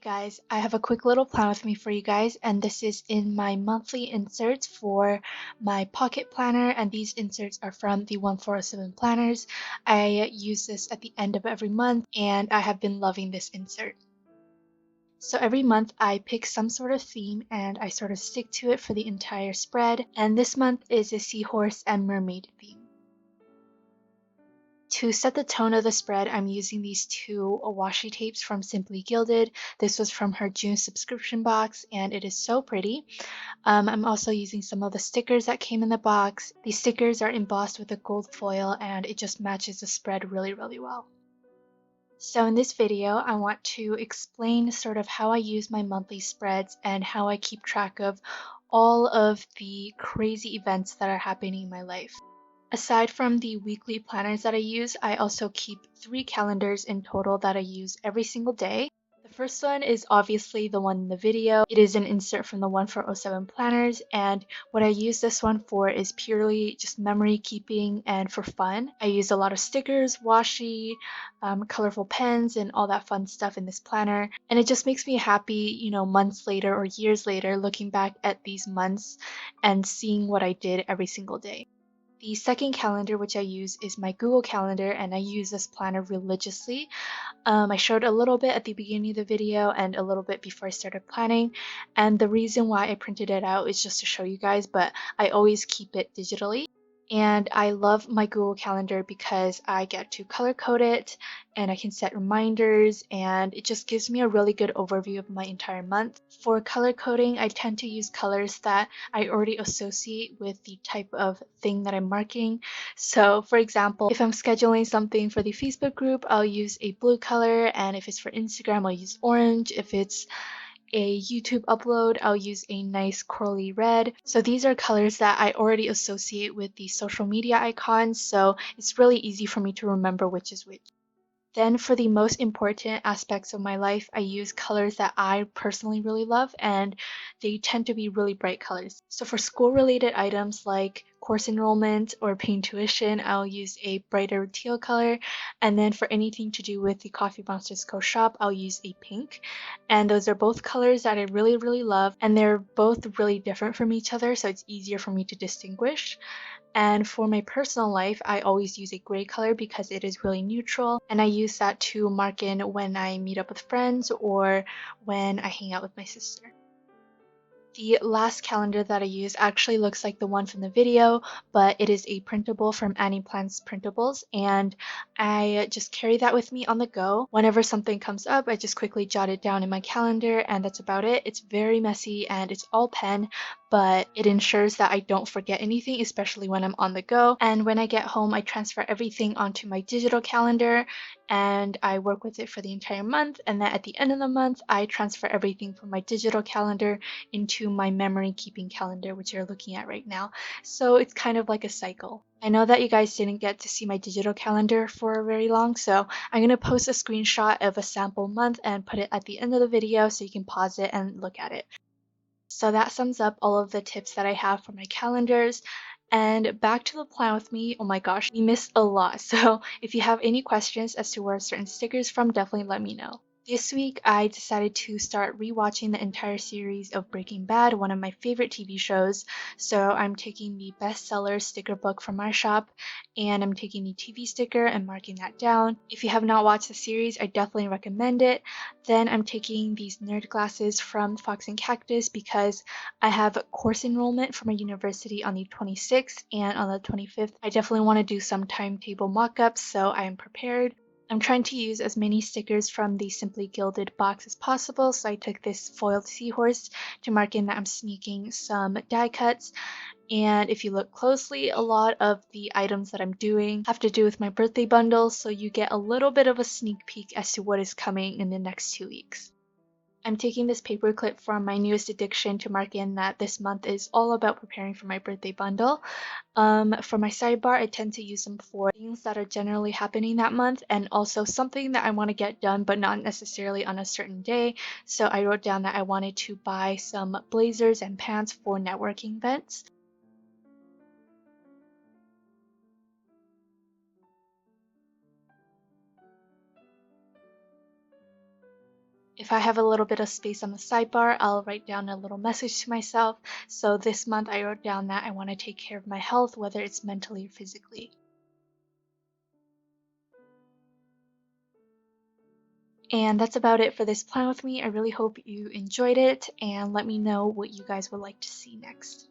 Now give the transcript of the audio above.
guys, I have a quick little plan with me for you guys, and this is in my monthly inserts for my pocket planner, and these inserts are from the 1407 planners. I use this at the end of every month, and I have been loving this insert. So every month I pick some sort of theme and I sort of stick to it for the entire spread, and this month is a seahorse and mermaid theme. To set the tone of the spread, I'm using these two washi tapes from Simply Gilded. This was from her June subscription box, and it is so pretty. I'm also using some of the stickers that came in the box. These stickers are embossed with a gold foil, and it just matches the spread really, really well. So in this video, I want to explain sort of how I use my monthly spreads and how I keep track of all of the crazy events that are happening in my life. Aside from the weekly planners that I use, I also keep 3 calendars in total that I use every single day. The first one is obviously the one in the video. It is an insert from the 1407 planners, and what I use this one for is purely just memory keeping and for fun. I use a lot of stickers, washi, colorful pens, and all that fun stuff in this planner, and it just makes me happy, months later or years later, looking back at these months and seeing what I did every single day. The second calendar which I use is my Google Calendar, and I use this planner religiously. I showed a little bit at the beginning of the video and a little bit before I started planning, and the reason why I printed it out is just to show you guys, but I always keep it digitally. And I love my Google Calendar because I get to color code it and I can set reminders, and it just gives me a really good overview of my entire month. For color coding, I tend to use colors that I already associate with the type of thing that I'm marking. So for example, if I'm scheduling something for the Facebook group, I'll use a blue color, and if it's for Instagram, I'll use orange. If it's a YouTube upload, I'll use a nice corally red. So these are colors that I already associate with the social media icons, so it's really easy for me to remember which is which. Then for the most important aspects of my life, I use colors that I personally really love, and they tend to be really bright colors. So for school-related items like course enrollment or paying tuition, I'll use a brighter teal color. And then for anything to do with the TheCoffeeMonsterzCO shop, I'll use a pink. And those are both colors that I really, really love, and they're both really different from each other, so it's easier for me to distinguish. And for my personal life, I always use a gray color because it is really neutral, and I use that to mark in when I meet up with friends or when I hang out with my sister. The last calendar that I use actually looks like the one from the video, but it is a printable from Annieplansprintables, and I just carry that with me on the go. Whenever something comes up, I just quickly jot it down in my calendar, and that's about it. It's very messy and it's all pen, but it ensures that I don't forget anything, especially when I'm on the go. And when I get home, I transfer everything onto my digital calendar and I work with it for the entire month. And then at the end of the month, I transfer everything from my digital calendar into my memory keeping calendar, which you're looking at right now. So it's kind of like a cycle. I know that you guys didn't get to see my digital calendar for very long, so I'm going to post a screenshot of a sample month and put it at the end of the video so you can pause it and look at it. So that sums up all of the tips that I have for my calendars. And back to the plan with me. Oh my gosh, we missed a lot. So if you have any questions as to where certain stickers from, definitely let me know. This week, I decided to start rewatching the entire series of Breaking Bad, one of my favorite TV shows. So I'm taking the bestseller sticker book from our shop, and I'm taking the TV sticker and marking that down. If you have not watched the series, I definitely recommend it. Then I'm taking these nerd glasses from Fox and Cactus because I have course enrollment for my university on the 26th, and on the 25th, I definitely want to do some timetable mock-ups, so I am prepared. I'm trying to use as many stickers from the Simply Gilded box as possible, so I took this foiled seahorse to mark in that I'm sneaking some die cuts. And if you look closely, a lot of the items that I'm doing have to do with my birthday bundle, so you get a little bit of a sneak peek as to what is coming in the next 2 weeks. I'm taking this paper clip from my newest addiction to mark in that this month is all about preparing for my birthday bundle. For my sidebar, I tend to use them for things that are generally happening that month, and also something that I want to get done but not necessarily on a certain day. So I wrote down that I wanted to buy some blazers and pants for networking events. If I have a little bit of space on the sidebar, I'll write down a little message to myself. So this month I wrote down that I want to take care of my health, whether it's mentally or physically. And that's about it for this plan with me. I really hope you enjoyed it and let me know what you guys would like to see next.